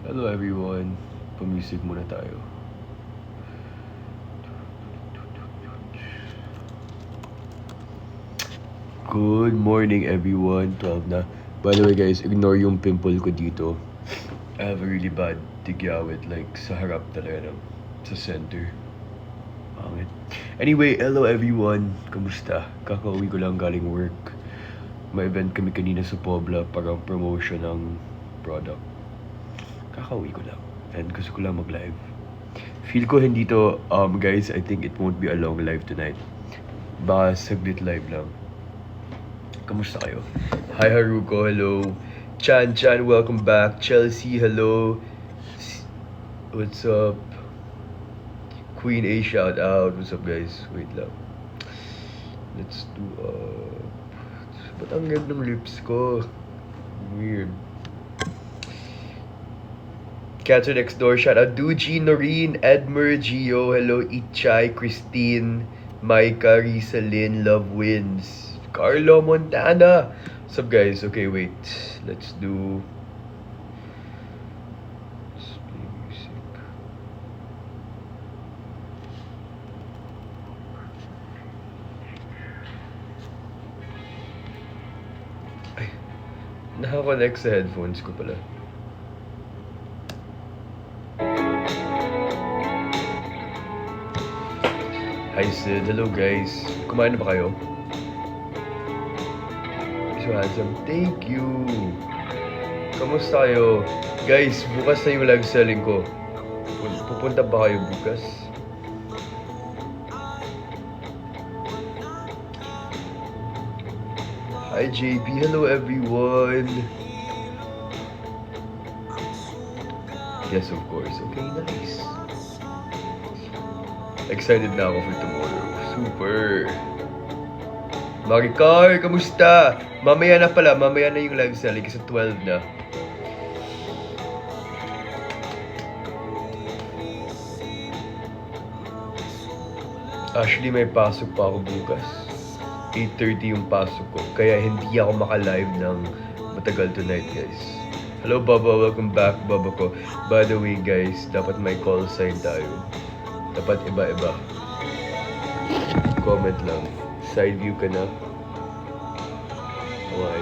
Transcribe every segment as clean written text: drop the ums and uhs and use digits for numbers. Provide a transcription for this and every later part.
Hello everyone. Pa-music muna tayo. Good morning everyone. 12 na. By the way guys, ignore yung pimple ko dito. I have a really bad tigyawit, like sa harap talaga, sa center. Pangit. Anyway, hello everyone. Kamusta? Kakauwi ko lang galing work. May event kami kanina sa Pobla, parang promotion ng product. Kakauwi ko lang. And gusto ko lang mag-live. Feel ko hindi to, guys, I think it won't be a long live tonight. Baka saglit live lang. Kamusta kayo? Hi Haruko, hello. Chan, welcome back. Chelsea, hello. What's up? Queen A, shout out. What's up guys? Wait lang. Let's do, ba't ang red ng lips ko? Weird. Cancer Next Door, shout out. Duji, Noreen, Edmer, Gio, hello. Itchay, Christine, Maika, Risalyn, Love Wins. Carlo Montana. What's up guys? Okay, wait. Let's do music. Ay, nakakonect sa headphones ko pala. Hi Sid, hello guys. Kumain na ba kayo? Handsome. Thank you. Kamusta kayo? Guys, bukas na yung live selling ko. Pupunta ba kayo bukas? Hi JB, hello everyone. Yes, of course. Okay, nice. Excited na ako for tomorrow. Super. Maricar, kamusta? Mamaya na pala, mamaya na yung live selling kasi 12 na. Actually, may pasok pa ako bukas. 8:30 yung pasok ko, kaya hindi ako maka-live ng matagal tonight, guys. Hello, Baba. Welcome back, Baba ko. By the way, guys, dapat may call sign tayo. Dapat iba-iba. Comment lang. Side view ka na. Why?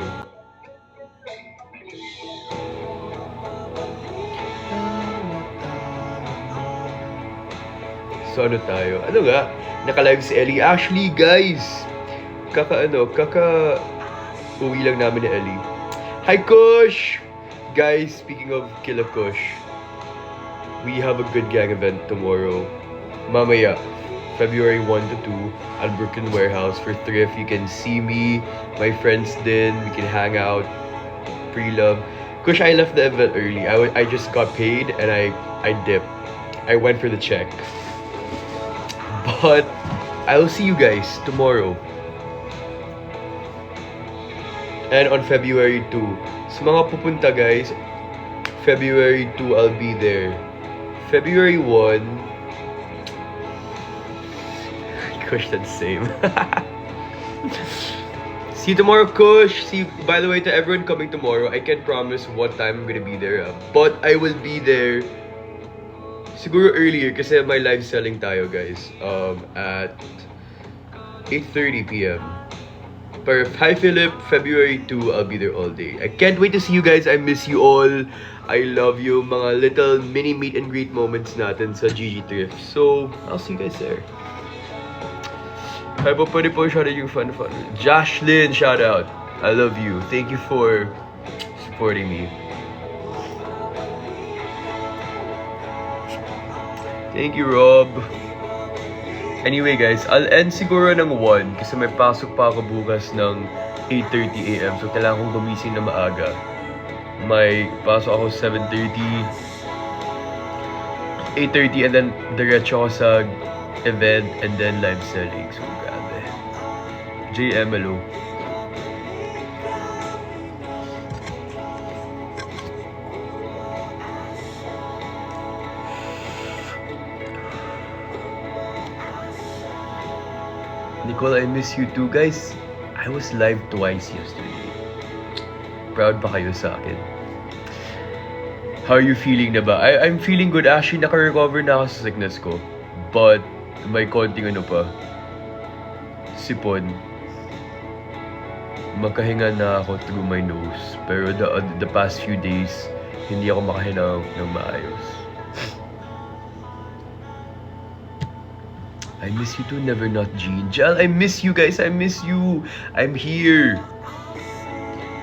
So ano tayo? Ano nga? Naka-live si Ellie. Actually, guys, uwi lang namin ni Ellie. Hi, Kush! Guys, speaking of Killa Kush, we have a good gang event tomorrow. Mamaya, February 1 to 2 at Brooklyn Warehouse for thrift. You can see me, my friends din. We can hang out, pre-love. Kush, I left the event early. I just got paid and I dipped. I went for the check. But I'll see you guys tomorrow. And on February 2. Sa mga pupunta guys, February 2 I'll be there. February 1, Kush, that's same. See you tomorrow, Kush. See you, by the way, to everyone coming tomorrow, I can't promise what time I'm gonna be there, but I will be there. Siguro earlier kasi may live selling tayo, guys. At 8:30 p.m. But hi, Philip. February 2, I'll be there all day. I can't wait to see you guys. I miss you all. I love you. Mga little mini meet and greet moments natin sa GG Thrift. So, I'll see you guys there. Hi po, pwede po shout out yung fun. Jashlyn, shout out. I love you. Thank you for supporting me. Thank you, Rob. Anyway guys, I'll end siguro ng 1 kasi may pasok pa ako bukas ng 8:30 AM. So kailangan kong gumising na maaga. May pasok ako 7:30, 8:30 and then diretso ako sa event and then live selling. So grabe. JMLO. Nicole, I miss you too. Guys, I was live twice yesterday. Proud ba kayo sa akin? How are you feeling na ba? I'm feeling good. Actually, naka-recover na ako sa sickness ko. But, may konting ano pa. Sipon. Makahinga na ako through my nose. Pero the past few days, hindi ako makahinga ng maayos. I miss you too, Never Not Jean. Jel, I miss you guys. I miss you. I'm here.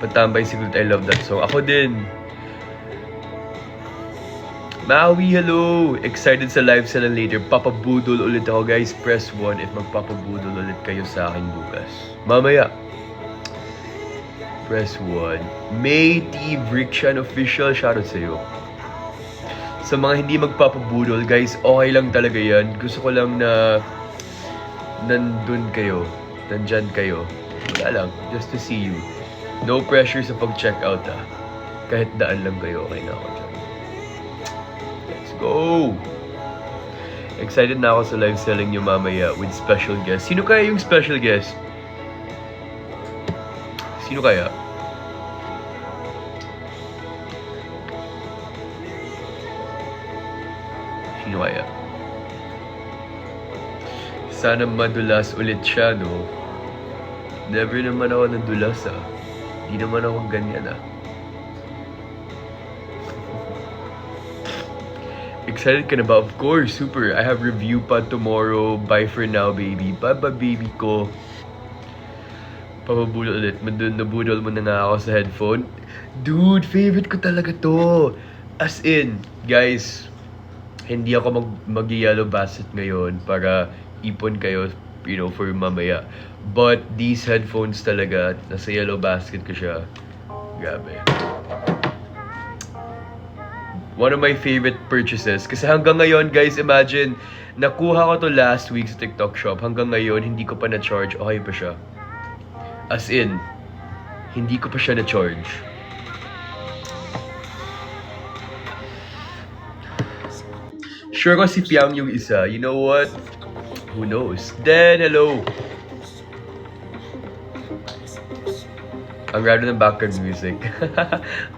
Patambay siguro. I love that song. Ako din. Maui, hello! Excited sa live sa later. Papabudol ulit ako, guys. Press 1 if magpapabudol ulit kayo sa akin bukas. Mamaya. Press 1. May T. Vrikshan Official. Shoutout sa'yo. Sa mga hindi magpapabudol, guys, okay lang talaga yan. Gusto ko lang na nandun kayo. Nandyan kayo. Wala lang. Just to see you. No pressure sa pag-checkout, ah. Kahit daan lang kayo, okay na ako dyan. Go! Excited na ako sa live selling nyo mamaya with special guest. Sino kaya yung special guest? Sino kaya? Sino kaya? Sana madulas ulit siya, no? Never naman ako nadulas, ah. Di naman ako ganyan, ah. Excited ka na ba? Of course, super. I have review pa tomorrow. Bye for now, baby. Bye-bye, baby ko. Papabudol ulit. Nabudol mo na nga ako sa headphone. Dude, favorite ko talaga to. As in, guys, hindi ako mag-yellow basket ngayon para ipon kayo, you know, for mamaya. But these headphones talaga, nasa yellow basket ko siya. Grabe. One of my favorite purchases. Kasi hanggang ngayon, guys, imagine, nakuha ko to last week sa TikTok shop. Hanggang ngayon, hindi ko pa na-charge. Okay pa siya. As in, hindi ko pa siya na-charge. Sure ko si Piang yung isa. You know what? Who knows? Then, hello! Ang random ng background music.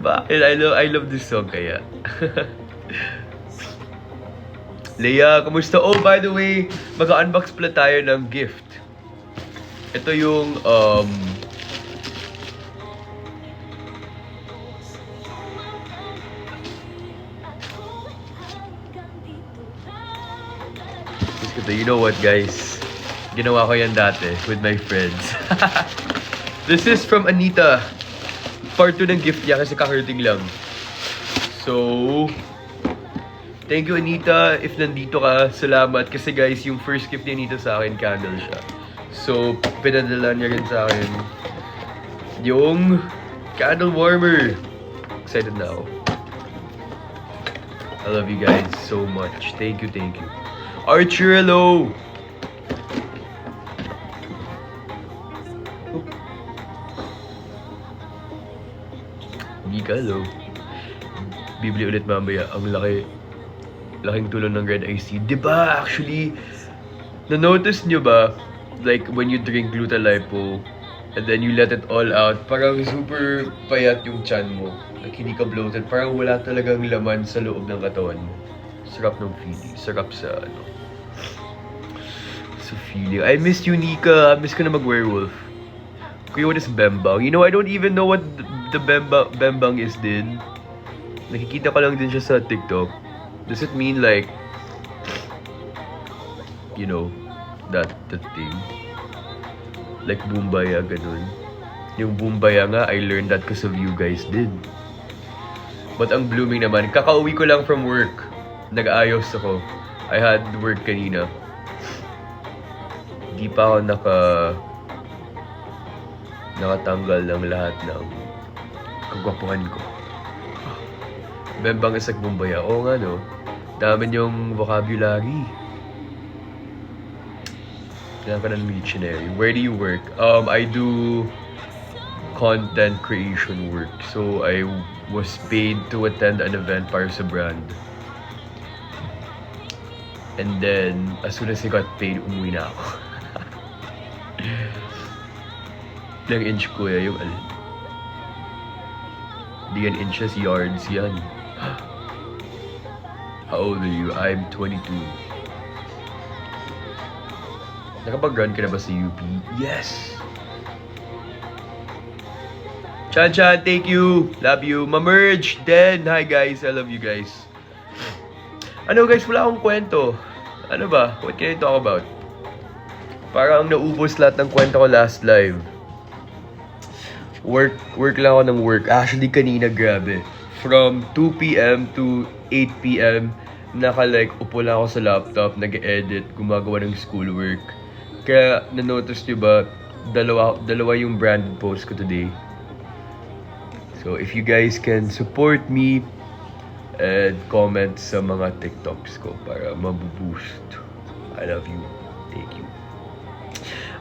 Bakit? I love this song kaya. Leia, kamusta? Oh, by the way, mag-unbox pala tayo ng gift. Ito yung, you know what, guys? Ginawa ko yan dati with my friends. This is from Anita. Part 2 ng gift niya kasi kakarating lang. So, thank you, Anita. If nandito ka, salamat. Kasi guys, yung first gift ni Anita sa akin, candle siya. So, pinadala niya rin sa akin yung candle warmer. Excited na ako. I love you guys so much. Thank you, thank you. Archer, hello! Hello. Bibili ulit mamaya. Ang laking tulong ng Red Ice Tea. Diba, actually, na-notice nyo ba, like, when you drink Glutalipo, and then you let it all out, parang super payat yung chan mo. Like, hindi ka bloated. Parang wala talagang laman sa loob ng katawan mo. Sarap ng feeling. Sarap sa, sa feeling. I miss you, Nika. I miss ko na mag-werewolf. Kuya, what is Bembang? You know, I don't even know what the Bembang is din. Nakikita ko lang din siya sa TikTok. Does it mean like, you know, that thing? Like Bumbaya, ganun. Yung Bumbaya nga, I learned that because of you guys did. But ang blooming naman, kakauwi ko lang from work. Nag-ayos ako. I had work kanina. Di pa ako nakatanggal ng lahat ng kagwapuhan ko. Bembang is like Bumbaya. Oo nga, no? Dami yung vocabulary. Kailangan ka ng dictionary. Where do you work? I do content creation work. So, I was paid to attend an event para sa brand. And then, as soon as I got paid, umuwi na ako. Ilang inch kuya yung alin? Hindi yan inches, yards yan. How old are you? I'm 22. Nakapag-run ka na ba sa UP? Yes! Chan, thank you! Love you! Mamerge! Den! Hi guys! I love you guys. Ano guys, wala akong kwento. Ano ba? What can I talk about? Parang naubos lahat ng kwento ko last live. Work lang ako ng work. Actually, kanina, grabe. From 2 p.m. to 8 p.m., upo lang ako sa laptop, nag-edit, gumagawa ng schoolwork. Kaya, na-notice nyo ba, dalawa yung branded post ko today. So, if you guys can support me and comment sa mga TikToks ko para mabuboost. I love you. Thank you.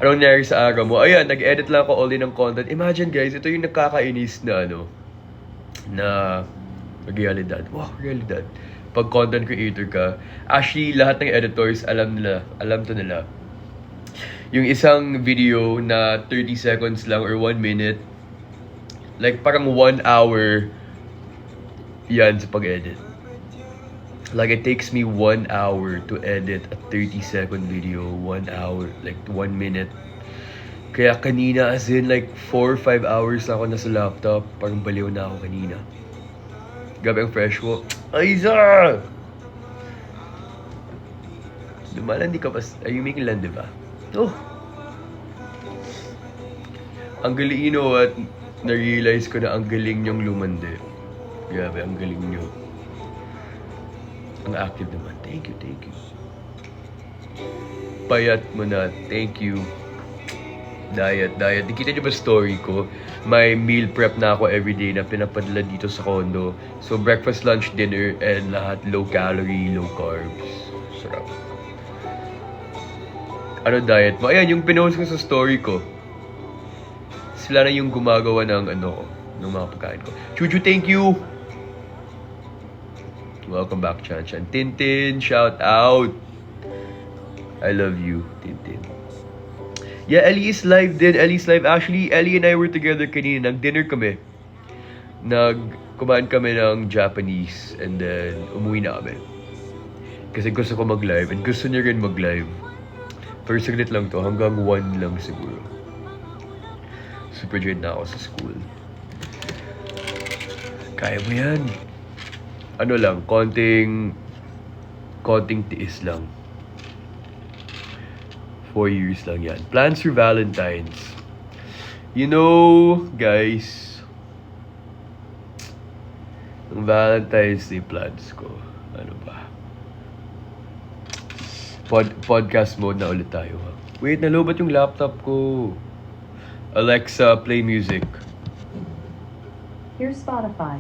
Anong nangyari sa araw mo? Ayan, nag-edit lang ako all in ng content. Imagine guys, ito yung nakakainis na na realidad. Wow, realidad. Pag content creator ka, actually lahat ng editors alam to nila. Yung isang video na 30 seconds lang or 1 minute, like parang 1 hour yan sa pag-edit. Like, it takes me 1 hour to edit a 30-second video. 1 hour, like 1 minute. Kaya kanina, as in, like 4 or 5 hours na ako nasa laptop. Parang baliw na ako kanina. Gabi ang fresh walk. Aiza! Lumalandi ka pa. Are you making land, diba? Oh! Ang galing, you know what? Na-realize ko na ang galing niyong lumandi. Grabe, ang galing niyo. Ang active naman. Thank you. Payat mo na. Thank you. Diet. Nakita niyo ba story ko? May meal prep na ako everyday na pinapadala dito sa condo. So, breakfast, lunch, dinner, and lahat low calorie, low carbs. Sarap. Ano diet mo? Ayan, yung pinost ko sa story ko. Sila na yung gumagawa ng ng mga pagkain ko. Chuchu, thank you! Welcome back, Chan. Tintin, shout out. I love you, Tintin. Yeah, Ellie is live din. Ellie's live. Actually, Ellie and I were together kanina. Nag-dinner kami. Kumain kami ng Japanese. And then, umuwi na kami. Kasi gusto ko mag-live. And gusto niya rin mag-live. Pero saglit lang to. Hanggang 1 lang siguro. Super drained na ako sa school. Kaya mo yan. Konting tiis lang. 4 years lang yan. Plans for Valentine's. You know, guys, ang Valentine's Day plans ko, ano ba? Podcast mode na ulit tayo, ha? Wait, nalobat yung laptop ko. Alexa, play music. Here's Spotify.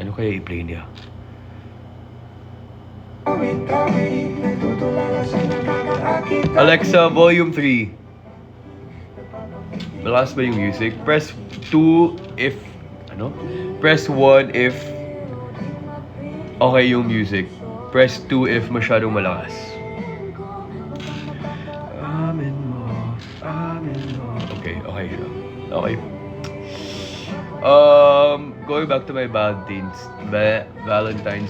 Ano kaya i-play niya? Alexa, volume 3. Malakas ba yung music? Press 2 if... Press 1 if... okay yung music. Press 2 if masyadong malakas. Amen mo. Okay. Going back to my Valentine's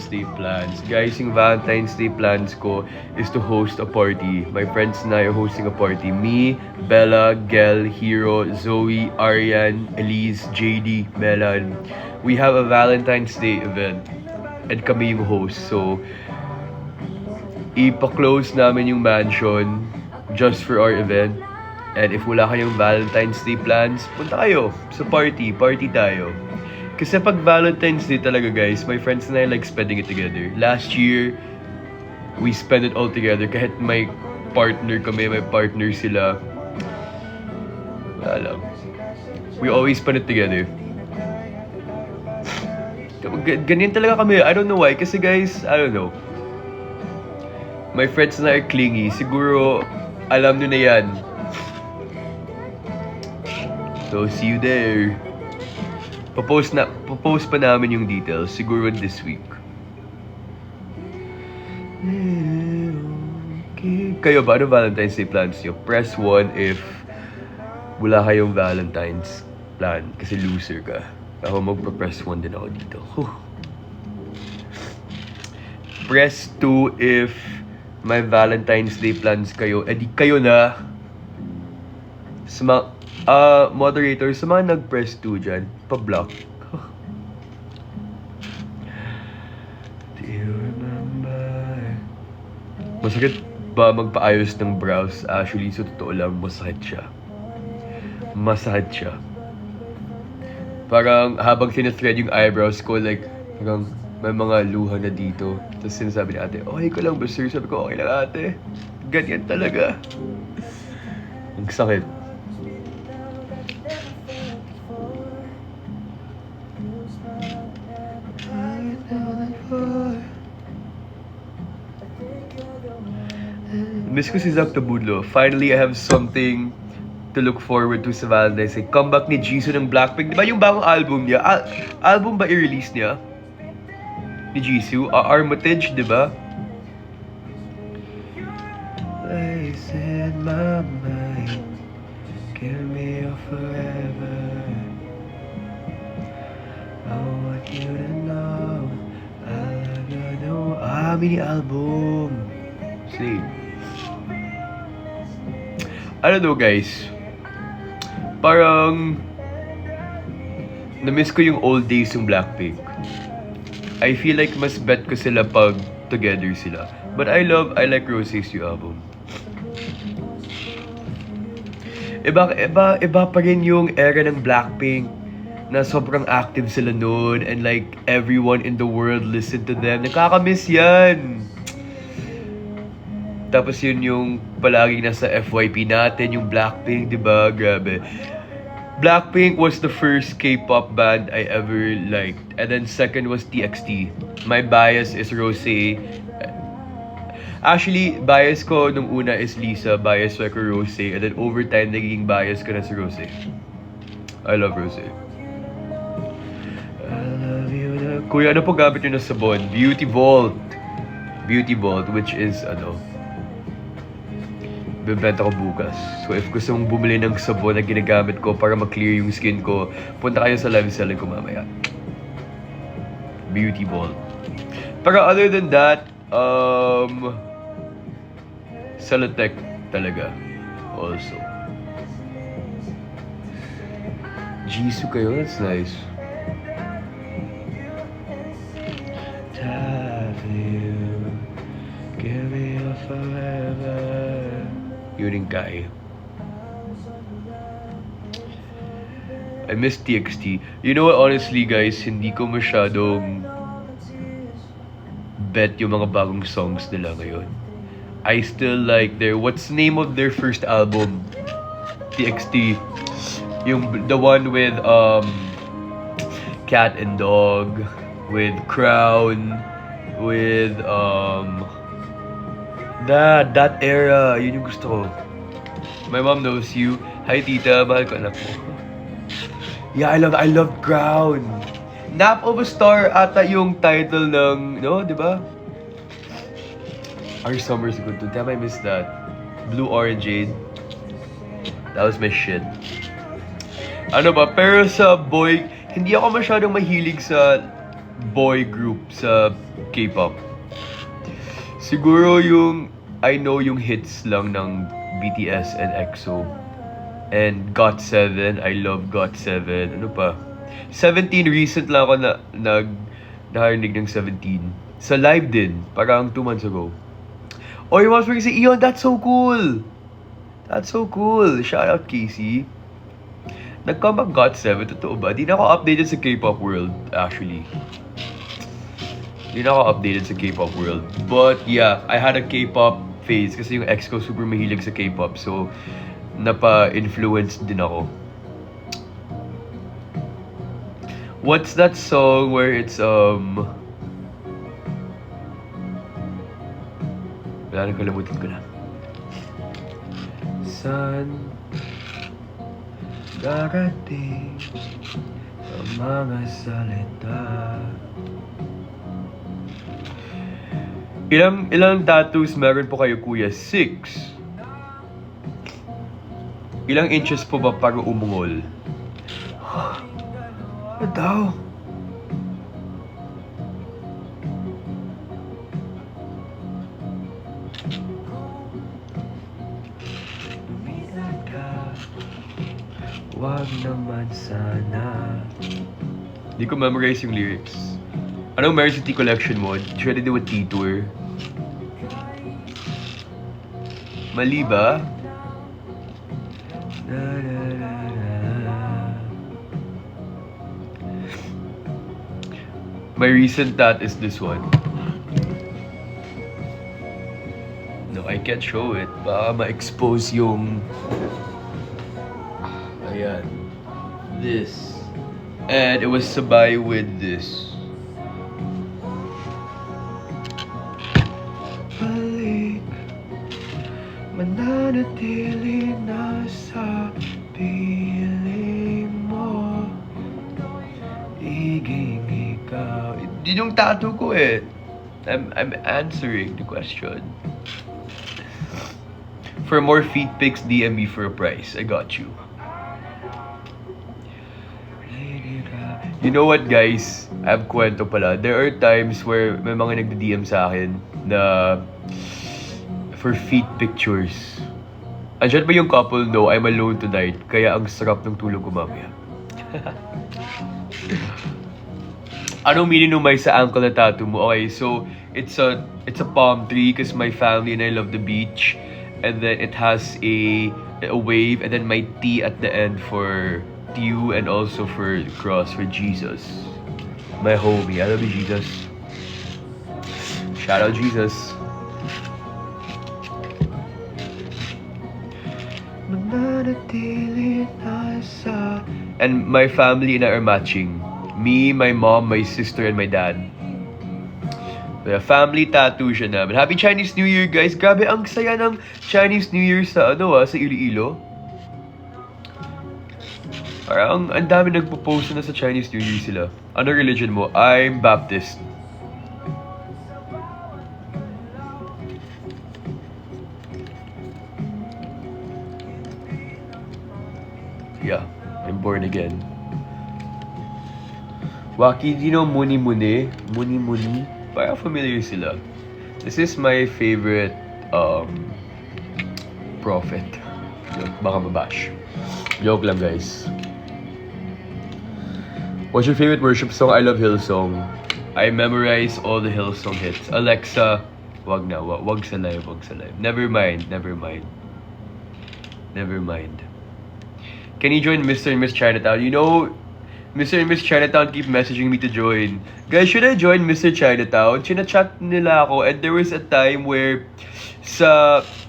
Day plans. Guys, yung Valentine's Day plans ko is to host a party. My friends and I are hosting a party. Me, Bella, Gel, Hero, Zoe, Arian, Elise, JD, Melan. We have a Valentine's Day event. And kami yung host. So, ipa-close namin yung mansion just for our event. And if wala kayong Valentine's Day plans, punta kayo sa party. Party tayo. Kasi pag Valentine's Day talaga, guys, my friends and I like spending it together. Last year, we spent it all together. Kahit may partner kami, may partner sila. Wala lang. We always spend it together. Ganyan talaga kami. I don't know why. Kasi guys, I don't know. My friends and I are clingy. Siguro, alam nyo na yan. So, see you there. Popost pa namin yung details. Siguro this week. Okay. Kayo ba? Ano Valentine's Day plans nyo? Press 1 if wala kayong Valentine's plan. Kasi loser ka. Ako magpa-press 1 din ako dito. Press 2 if may Valentine's Day plans kayo. Eh di kayo na. Sa mga, moderator, sa mga nag-press 2 dyan, pa-block. Do you remember? Masakit ba magpaayos ng brows? Actually, sa totoo lang, masakit siya. Masakit siya. Parang habang sinithread yung eyebrows ko, like, parang may mga luha na dito. Tapos sinasabi ni ate, okay ka lang ba sir? Sabi ko, okay lang ate. Ganyan talaga. Ang sakit. Miss ko si Zach Tabudlo. Finally, I have something to look forward to sa Valentine's Day. Comeback ni Jisoo ng Blackpink. Di ba yung bagong album niya? Album ba i-release niya? Ni Jisoo? Armitage, di ba? Place in my mind. Give me your forever. I want you to know I love you, know. Mini album. See. I don't know guys. Parang na-miss ko yung old days yung Blackpink. I feel like mas bet ko sila pag together sila. But I like Rosé's new album. Iba pa rin yung era ng Blackpink na sobrang active sila noon and like everyone in the world listened to them. Nakakamiss yan. Tapos yun yung palaging nasa FYP natin, yung Blackpink, di ba? Grabe. Blackpink was the first K-pop band I ever liked. And then second was TXT. My bias is Rosé. Actually, bias ko nung una is Lisa, bias ko Rosé. And then over time, naging bias ko na si Rosé. I love Rosé. I love you na. Kuya, ano po gamit nyo na sabon? Beauty Vault. Beauty Vault, which is, bibenta ko bukas. So if gusto mong bumili ng sabon na ginagamit ko para ma-clear yung skin ko, punta kayo sa live selling ko mamaya. Beauty Vault. Pero other than that, Celotex talaga. Also. Jisoo kayo? That's nice. Have you give me a forever. Yun yung Kai. I miss TXT. You know what, honestly guys, hindi ko masyadong bet yung mga bagong songs nila ngayon. I still like what's the name of their first album? TXT. The one with Cat and Dog, with Crown, with that era, yun yung gusto ko. My mom knows you. Hi tita, mahal ko anak mo. Yeah, I love Crown. Nap of a Star ata yung title ng, no, di ba? Our Summer's Good too. Damn, I missed that. Blue Orangeade. That was my shit. Ano ba, pero sa boy, hindi ako masyadong mahilig sa boy group sa K-pop. Siguro I know yung hits lang ng BTS and EXO. And GOT7, I love GOT7. Ano pa? 17, recent lang ako narinig ng 17. Sa live din, parang 2 months ago. Oh, yung mga si Ion, that's so cool! That's so cool! Shout out Casey. Nag-comeback GOT7, totoo ba? Di na ako updated sa K-pop world, actually. Di na ako updated sa K-pop world. But yeah, I had a K-pop phase kasi yung ex ko super mahilig sa K-pop. So, napa-influenced din ako. What's that song where it's wala na, kalamutin ko na. San darating ang mga salita. Ilang tattoos meron po kayo, kuya? 6. Ilang inches po ba para umungol? Ano daw? lang naman sana. Hindi ko memorize yung lyrics. Anong meron sa T-collection mo? Should I do a T-tour? Mali ba? Na, na, na, na. My recent tat is this one. No, I can't show it. Baka ma-expose yung... Ayan. This. And it was sabay with this. Balik, mananatili na sa piling mo. Iging ikaw. Yun yung tattoo ko eh. I'm answering the question. For more feet pics, DM me for a price. I got you. You know what, guys? I have kwento pala. There are times where may mga nagdi-DM sa akin na for feet pictures. Andiyan ba yung couple? No, I'm alone tonight. Kaya ang sarap ng tulog ko mamaya. Anong meaning nung may sa ankle na tattoo mo? Okay, so it's a palm tree because my family and I love the beach. And then it has a wave and then my T at the end for you and also for the cross for Jesus. My homie. I love you, Jesus. Shout out, Jesus. And my family and I are matching. Me, my mom, my sister, and my dad. Kaya family tattoo siya namin. Happy Chinese New Year, guys! Grabe, ang saya ng Chinese New Year sa sa Iloilo. Parang ang dami nagpo-post na sa Chinese New Year sila. Ano religion mo? I'm Baptist. Yeah, I'm born again. Waki, do you know Muni Muni? Muni Muni? Parang familiar sila. This is my favorite prophet. Baka mabash. Joke lang, guys. What's your favorite worship song? I love Hillsong. I memorize all the Hillsong hits. Alexa, wag na, wag sa live, wag sa live. Never mind, never mind. Never mind. Can you join Mr. and Miss Chinatown? You know, Mr. and Miss Chinatown keep messaging me to join. Guys, should I join Mr. Chinatown? Chinachat nila ako and there was a time where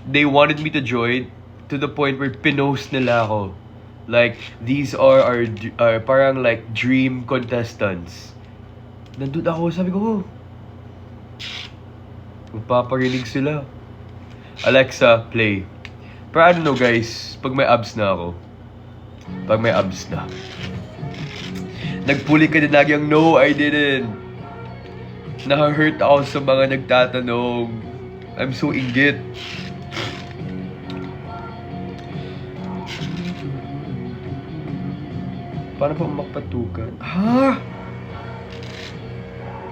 they wanted me to join to the point where pinost nila ako. Like, these are our parang like dream contestants. Nandun ako, sabi ko, magpaparinig sila. Alexa, play. Pero I don't know, guys, pag may abs na ako. Pag may abs na. Nagpuli ka din lagi ang no, I didn't. Naka-hurt ako sa mga nagtatanong. I'm so inggit. Paano pa makpatukan? Ha?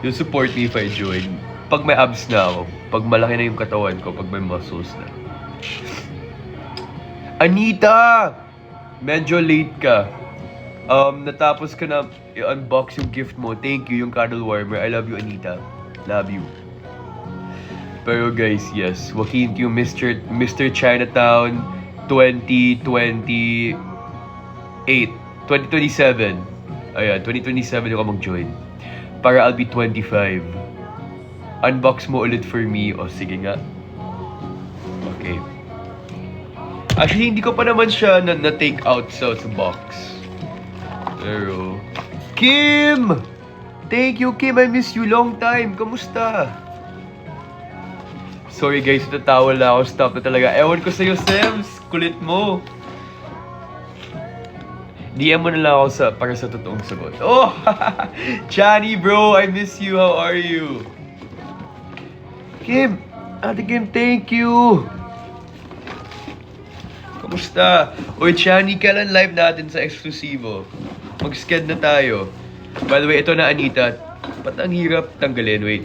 You'll support me if I join. Pag may abs na ako. Pag malaki na yung katawan ko. Pag may muscles na. Anita! Medyo late ka. Natapos ka na i-unbox yung gift mo. Thank you, yung cuddle warmer. I love you, Anita. Love you. Pero guys, yes. Joaquin, yung Mr. Chinatown 2027. Ayan, 2027 yung ka mag-join. Para I'll be 25. Unbox mo ulit for me. O, sige nga. Okay. Actually, hindi ko pa naman siya na-take out sa box. Pero... Kim! Thank you, Kim. I miss you long time. Kamusta? Sorry guys, natatawa na ako. Stop na talaga. Ewan ko sa'yo, Sems. Kulit mo. DM mo na lang ako para sa totoong sagot. Oh! Chani, bro! I miss you. How are you? Kim! Ate Kim, thank you! Kamusta? Uy, Chani, kailan live natin sa Exclusivo? Mag-sked na tayo. By the way, ito na, Anita. Ba't ang hirap tanggalin? Wait.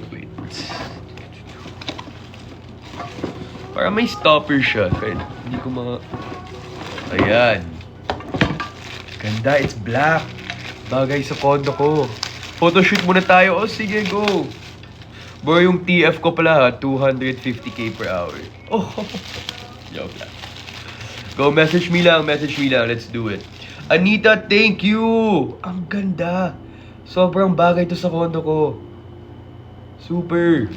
Para may stopper siya. Kaya hindi ko Ayan. Ganda, it's black. Bagay sa kondo ko. Photoshoot muna tayo. Oh, sige, go. Bro, yung TF ko pala ha, 250k per hour. Oh, joke lang. Go, message me lang. Let's do it. Anita, thank you! Ang ganda. Sobrang bagay to sa kondo ko. Super.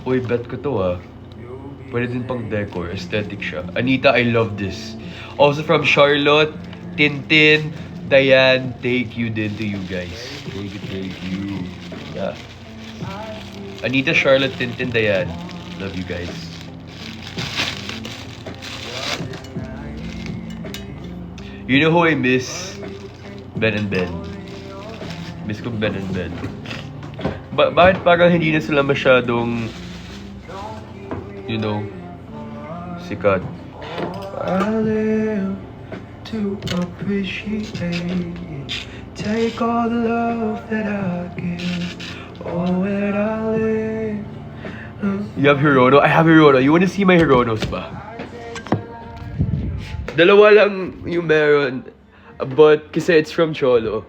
Uy, bet ko to ah. Pwede din pang decor. Aesthetic siya. Anita, I love this. Also from Charlotte, Tintin, Diane, thank you din to you guys. Thank you. Yeah. Anita, Charlotte, Tintin, Diane. Love you guys. You know who I miss? Ben and Ben. Miss ko Ben and Ben. Bakit parang hindi na sila masyadong, you know, sikat? I live to appreciate it. Take all the love that I give. Oh, when I live. You have Hirono? I have Hirono. You wanna see my Hironos ba? Dalawa lang yung meron. But, kasi it's from Cholo.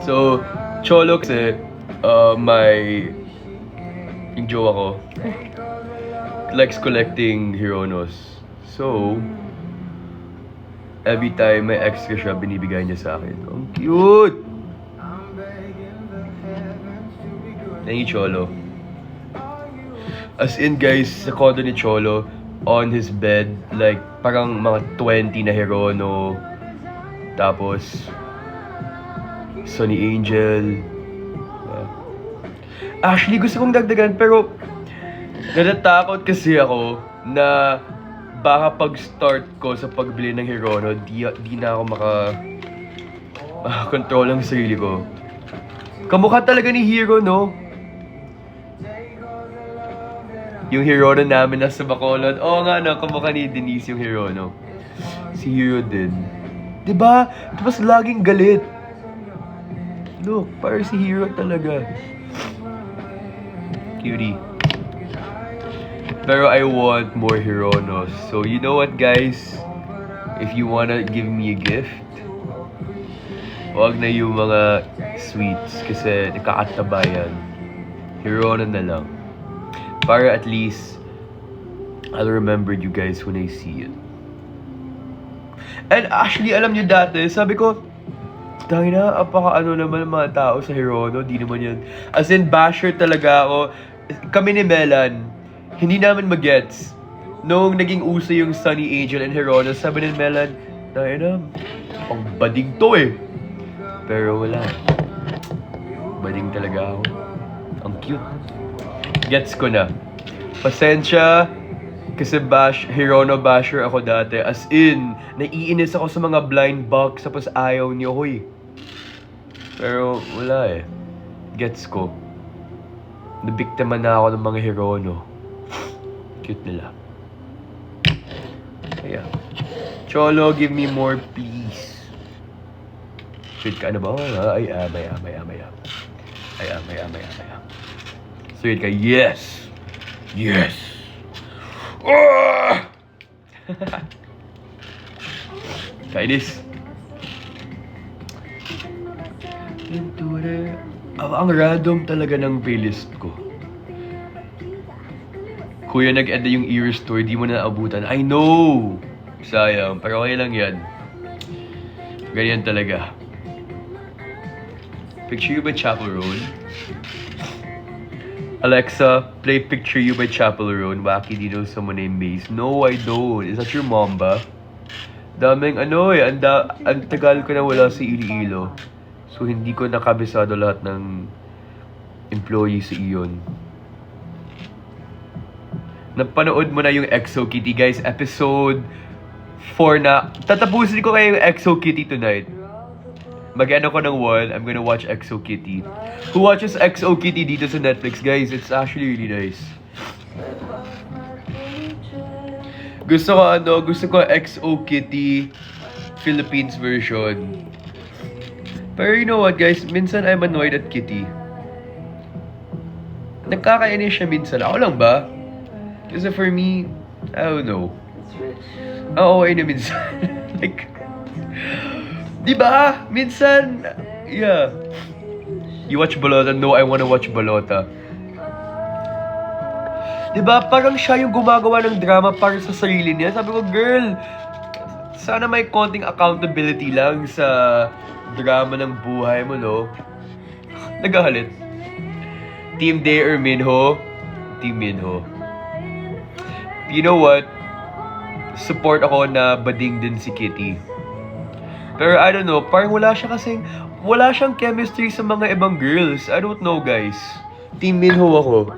So, Cholo kasi, yung jowa ko, likes collecting Hironos. So, every time may extra siya, binibigay niya sa akin. Ang cute! Thank you, Cholo. As in, guys, sa condo ni Cholo, on his bed, like, parang mga 20 na Hirono. Tapos, Sunny Angel. Actually, gusto kong dagdagan, pero natatakot kasi ako na baka pag-start ko sa pagbili ng Hirono, di na ako makakontrol ang sarili ko. Kamukha talaga ni Hiro, no? Yung Hirono namin nasa Bacolod. Oo nga, no? Kamukha ni Denise yung Hirono. Si Hiro din. Diba? Tapos laging galit. Look, parang si Hiro talaga. Cutie. Pero I want more Hironos. So, you know what, guys? If you wanna give me a gift, wag na yung mga sweets kasi nakakataba yan. Hirono na lang. Para at least, I'll remember you guys when I see it. And actually, alam nyo dati, sabi ko, dahil na, apaka-ano naman ang mga tao sa Hirono, di naman yan. As in, basher talaga ako. Kami ni Melan, hindi namin magets. Nung naging uso yung Sunny Angel and Hirono, sabi ni Melan, dahil na, pang bading to eh. Pero wala. Bading talaga ako. Ang cute. Gets ko na. Pasensya, kasi Hirono basher ako dati. As in, naiinis ako sa mga blind box, tapos ayaw niyo, hoy. Pero wala eh. Gets ko. Nabiktima na ako ng mga Hirono. Cute nila. Kaya. Cholo, give me more please. Sweet ka, ano ba? I am. Sweet ka, yes! Yes! Oh! Kainis. Ang random talaga ng playlist ko. Kuya, nag-end na yung ear store, di mo na naabutan. I know! Sayang, pero okay lang yan. Ganyan talaga. Picture You by Chapel Roan. Alexa, play Picture You by Chapel Roan. Wacky, do you know someone named Maze? No, I don't. Is that your mom ba? Daming ano eh, ang tagal ko na wala si Iloilo. So, hindi ko nakabisado lahat ng employee sa Iyon. Napanood mo na yung Exo Kitty, guys. Episode 4 na. Tatapusin ko kayo yung Exo Kitty tonight. Mag-ano ko ng 1, I'm gonna watch Exo Kitty. Who watches Exo Kitty dito sa Netflix, guys? It's actually really nice. Gusto ko Exo Kitty Philippines version. Pero you know what, guys? Minsan I'm annoyed at Kitty. Nagkakainis siya minsan. Ako lang ba? Kasi for me, I don't know. Oo, okay na minsan. Like, di ba? Minsan, yeah. You watch Balota? No, I wanna watch Balota. Di ba? Parang siya yung gumagawa ng drama para sa sarili niya. Sabi ko, girl, sana may konting accountability lang sa drama ng buhay mo, no? Naghahalit. Team Day or Minho? Team Minho. You know what? Support ako na bading din si Kitty. Pero I don't know, parang wala siyang chemistry sa mga ibang girls. I don't know, guys. Team Minho ako.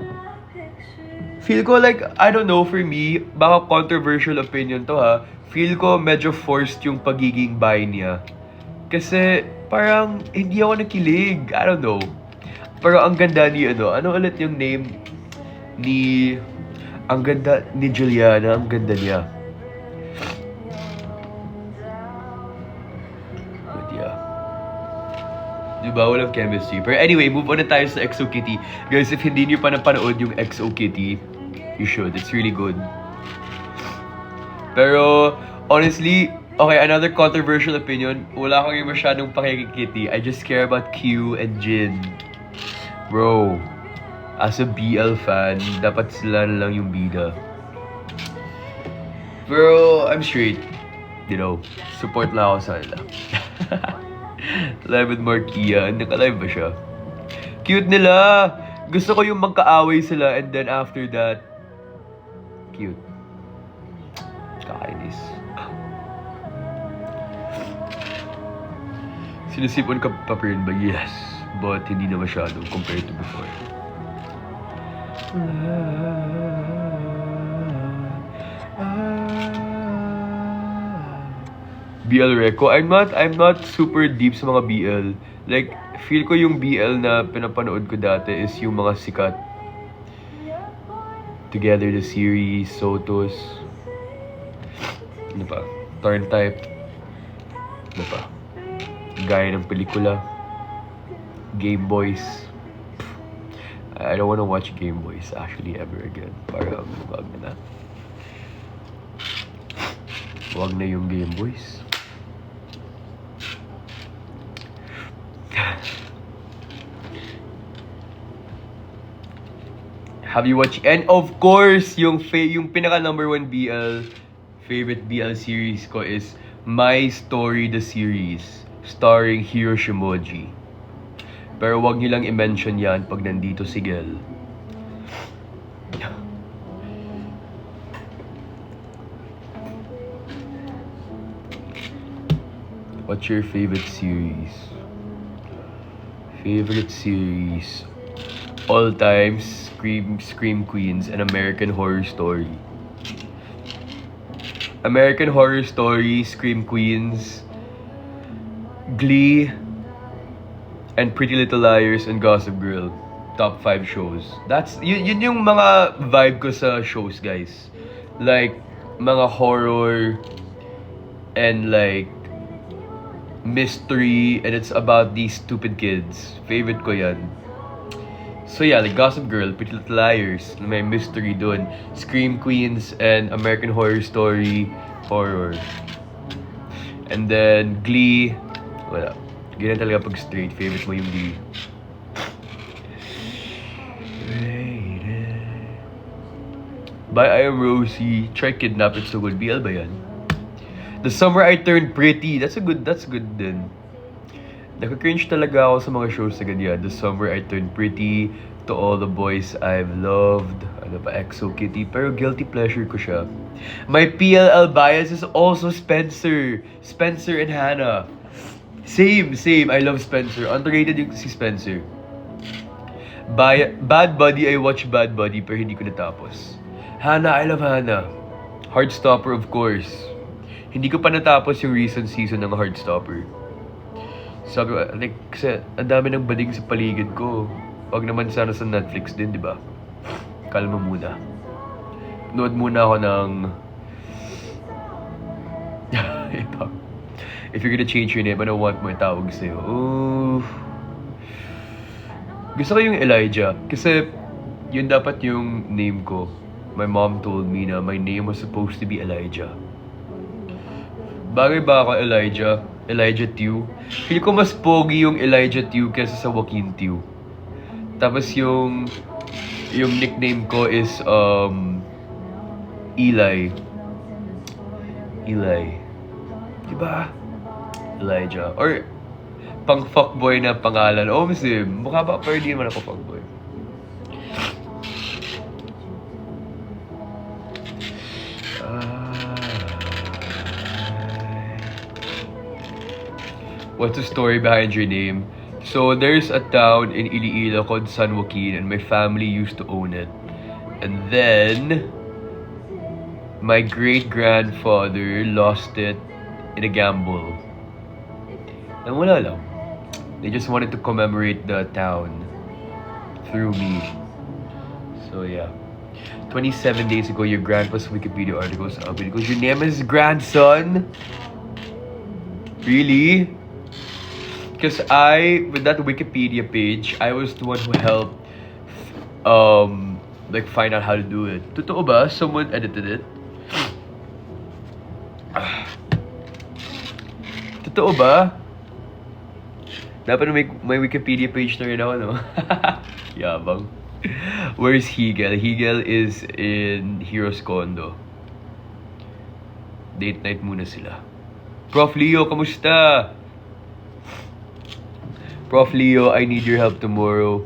Feel ko like, I don't know, for me, baka controversial opinion to ha, feel ko medyo forced yung pagiging bi niya. Kasi parang hindi ako nakilig. I don't know. Pero ang ganda ni ano ulit yung name ni, ang ganda ni Juliana, ang ganda niya. But yeah. Diba? Walang chemistry. Pero anyway, move on na tayo sa EXO Kitty. Guys, if hindi niyo pa napanood yung EXO Kitty, you should. It's really good. Pero, honestly, okay, another controversial opinion. Wala akong yung masyadong pakikikitty. I just care about Q and Jin. Bro, as a BL fan, dapat sila na lang yung bida. Pero, I'm straight. You know, support lang ako sa kanila. Live with Markia. Naka-live ba siya? Cute nila! Gusto ko yung magkaaway sila and then after that, cute. Kakainis. Sinusipon ka pa rin ba? Yes. But hindi na masyado compared to before. BL Reco. I'm not super deep sa mga BL. Like, feel ko yung BL na pinapanood ko dati is yung mga sikat. Together the series, Sotos. Ano pa? Turn type. Ano pa? Gaya ng pelikula. Game Boys. I don't wanna watch Game Boys actually ever again. Parang wag na. Wag na yung Game Boys. Have you watched? And of course, yung pinaka number 1 BL favorite BL series ko is My Story the Series, starring Hiro Shimoji. Pero wag niyo lang i-mention yan pag nandito si Gel. What's your favorite series? Favorite series all time, Scream Queens and American Horror Story. American Horror Story, Scream Queens, Glee, and Pretty Little Liars and Gossip Girl. Top 5 shows. Yun yung mga vibe ko sa shows, guys. Like, mga horror and like mystery, and it's about these stupid kids. Favorite ko yan. So yeah, like Gossip Girl, Pretty Little Liars, may mystery dun. Scream Queens and American Horror Story, horror. And then Glee, wala. Ganyan talaga pag straight, favorite mo yung Glee. By I Am Rosie, try Kidnap, it's so good. BL ba yan? The Summer I Turned Pretty, that's good din. Naka-cringe talaga ako sa mga shows na ganyan. The Summer I Turned Pretty, To All the Boys I've Loved, ano pa, EXO Kitty, pero guilty pleasure ko siya. My PLL bias is also Spencer and Hannah. Same, I love Spencer. Underrated yung si Spencer. Bad Buddy, I watch Bad Buddy, pero hindi ko natapos. Hannah, I love Hannah. Heartstopper, of course. Hindi ko pa natapos yung recent season ng Heartstopper. Sabi ko, like, kasi ang dami ng bading sa paligid ko. Wag naman sana sa Netflix din, di ba? Kalma muna. Nood muna ako ng... If you're gonna change your name, I don't want mo itawag sa'yo. Ooh. Gusto ko yung Elijah. Kasi, yun dapat yung name ko. my mom told me na my name was supposed to be Elijah. Bagay ba ako Elijah? Elijah Tew? Feel ko mas pogi yung Elijah Tew kaysa sa Joaquin Tew. Tapos yung nickname ko is Eli. Diba? Elijah. Or pang fuckboy na pangalan. Oh, kasi mukha ba? Pero di naman ako fuckboy. What's the story behind your name? So, there's a town in Iloilo called San Joaquin and my family used to own it. And then, my great-grandfather lost it in a gamble. And wala lang. They just wanted to commemorate the town through me. So, yeah. 27 days ago, your grandpa's Wikipedia article was up. It goes, your name is grandson? Really? Because with that Wikipedia page, I was the one who helped, like, find out how to do it. Totoo ba? Someone edited it? Totoo ba? Dapat may Wikipedia page na rin ako, no? Yabang. Where's Hegel? Hegel is in Heroes Condo. Date night muna sila. Prof. Leo, kamusta? Prof. Leo, I need your help tomorrow.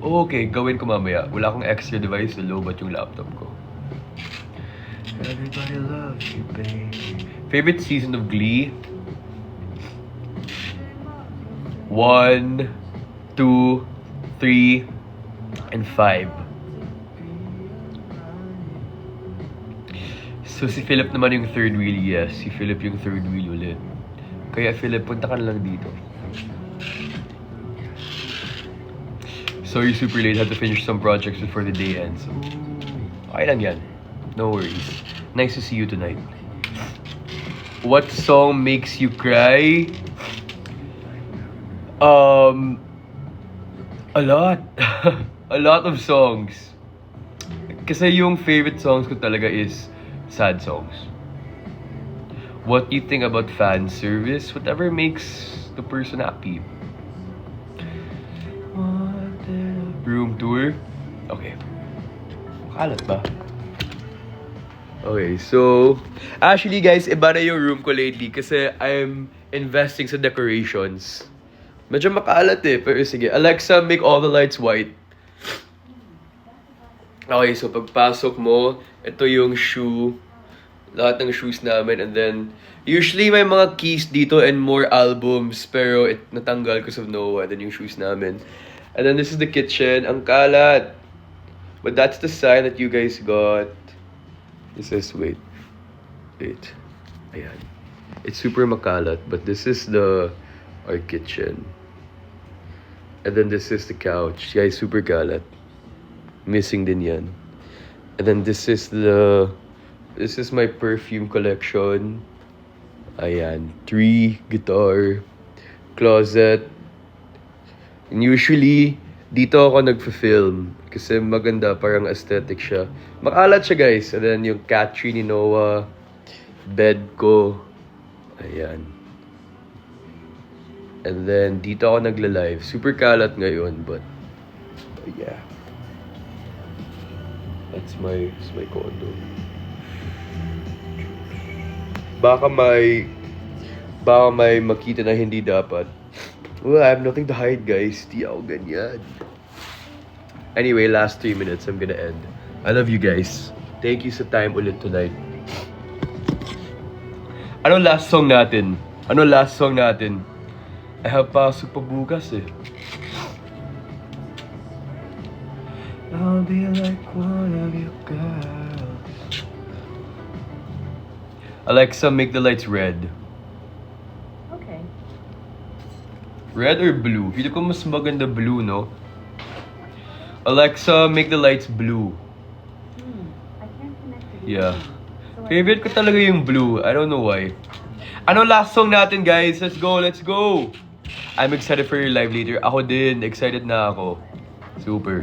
Okay, gawin ko mamaya. Wala akong extra device, so low-bat yung laptop ko. Everybody loves you, baby. Favorite season of Glee? 1, 2, 3, and 5. So si Philip naman yung third wheel, yes. Si Philip yung third wheel ulit. Kaya Philip, punta ka na lang dito. Sorry, super late. Had to finish some projects before the day ends. Okay lang yan. No worries. Nice to see you tonight. What song makes you cry? A lot. A lot of songs. Kasi yung favorite songs ko talaga is sad songs. What do you think about fan service? Whatever makes the person happy. Room tour? Okay. Makalat ba? Okay, so actually guys, iba na yung room ko lately kasi I'm investing sa decorations. Medyo makalat eh, pero sige. Alexa, make all the lights white. Okay, so pagpasok mo, ito yung shoe. Lahat ng shoes namin, and then usually may mga keys dito and more albums, pero natanggal because of Noah. Then yung shoes namin, and then this is the kitchen. Ang kalat, but that's the sign that you guys got. This is wait, ayan. It's super makalat, but this is our kitchen, and then this is the couch. Guys, super kalat. Missing din yan, and then this is my perfume collection. Ayan. 3 guitar. Closet. And usually, dito ako nagpa-film. Kasi maganda, parang aesthetic siya. Makalat siya, guys. And then yung cat tree ni Noah. Bed ko. Ayan. And then, dito ako nagla-live. Super kalat ngayon, but yeah. That's my condo. Baka may makita na hindi dapat. Well, I have nothing to hide, guys. Di ako ganyan. Anyway, last 3 minutes, I'm gonna end. I love you guys. Thank you sa time ulit tonight. Ano last song natin? I have pasok pa bukas eh. I'll be like one of your girls. Alexa, make the lights red. Okay. Red or blue? Feel ko mas maganda blue, no? Alexa, make the lights blue. I can't connect it. Yeah. Favorite ko talaga yung blue. I don't know why. Ano last song natin, guys? Let's go! I'm excited for your live later. Ako din. Excited na ako. Super.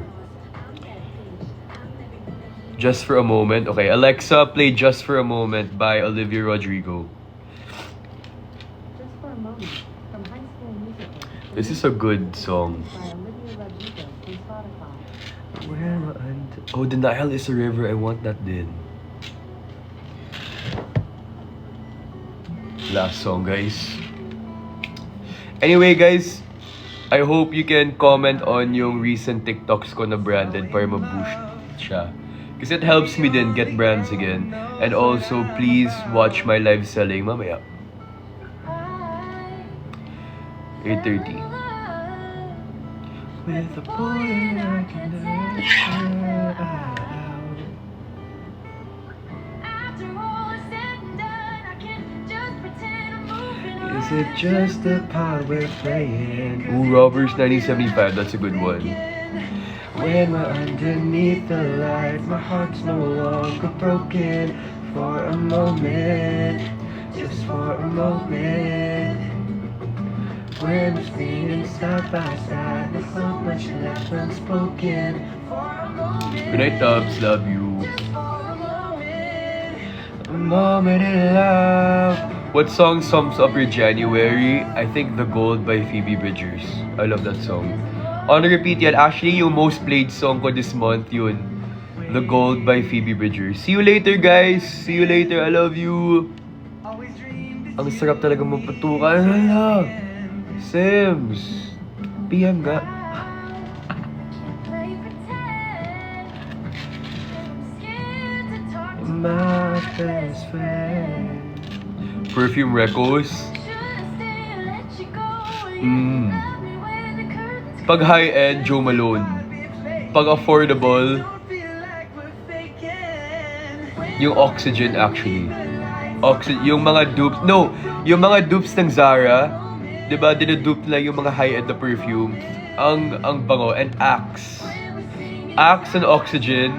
Just for a Moment. Okay, Alexa, play Just for a Moment by Olivia Rodrigo. Just for a moment, from High School Musical. This is a good song. By Olivia Rodrigo from Spotify. Oh, The Nile is a river. I want that din. Last song, guys. Anyway, guys, I hope you can comment on yung recent TikToks ko na branded para ma-boost siya. Because it helps me then get brands again. And also, please watch my live selling mamaya. 8:30. With a boy I can never out. Is it just the part we're playing? Ooh, Robbers 1975, that's a good one. When we're underneath the light, my heart's no longer broken. For a moment, just for a moment. When we're spinning side by side, there's so much left unspoken. Good night, Tubbs, love you. A moment in love. What song sums up your January? I think The Gold by Phoebe Bridgers. I love that song. On repeat yan. Actually, yung most played song ko this month yun. The Gold by Phoebe Bridgers. See you later, guys. See you later. I love you. Ang sarap talaga mapatukan. Hala. Sims. PM nga. My best friend. Perfume Recos. Pag high-end, Joe Malone. Pag affordable, yung Oxygen actually. Yung mga dupes. No! Yung mga dupes ng Zara. Diba? Dinadupe na yung mga high-end na perfume. Ang bango. And Axe. Axe and Oxygen.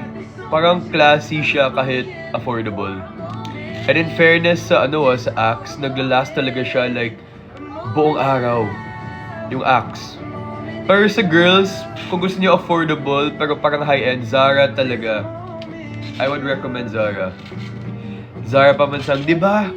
Parang classy siya kahit affordable. And in fairness sa sa Axe, naglalast talaga siya like buong araw. Yung Axe. Pero sa girls, kung gusto niyo affordable pero parang high-end, Zara talaga. I would recommend Zara. Zara Pamansang, di ba?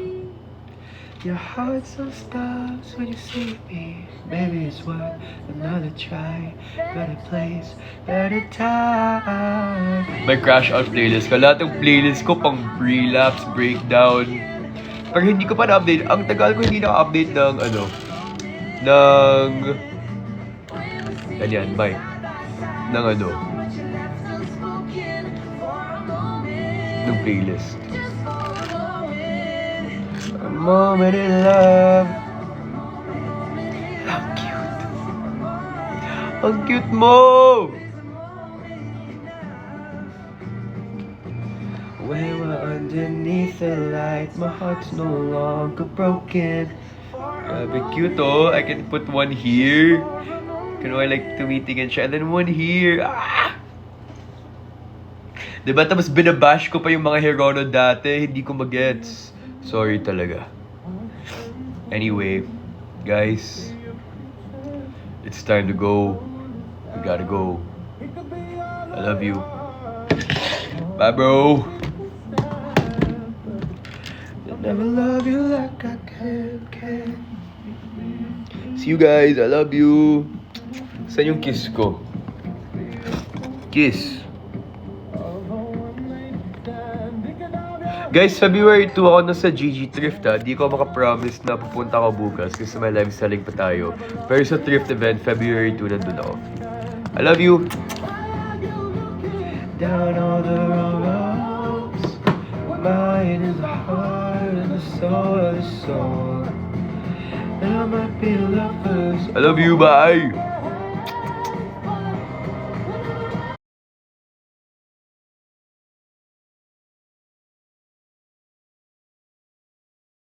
Your heart so stops when you see me. Maybe it's worth another try. Better place, better time. May crash out playlist ka. Lahat ng playlist ko pang relapse, breakdown. Pero hindi ko pa na-update. Ang tagal ko hindi na-update ng ganyan, bye. Ng ng playlist. A moment in love. How cute. Ang cute mo! When we're underneath the light, my heart's no longer broken. Grabe cute oh. I can put one here. Can I like tumitingin siya. And then one here. Ah! Diba? Tapos binabash ko pa yung mga Hirono dati. Hindi ko magets. Sorry talaga. Anyway, guys. It's time to go. We gotta go. I love you. Bye, bro. I'll never love you like I can. See you guys. I love you. Saan yung kiss ko? Kiss. Guys, February 2 ako na sa GG Thrift ha. Di ko makapromise na pupunta ako bukas kasi may live selling pa tayo. Pero sa Thrift event, February 2 nandun ako. I love you! Down all the roads, mine is the heart and the soul of the soul. And I might be lovers. I love you, bye!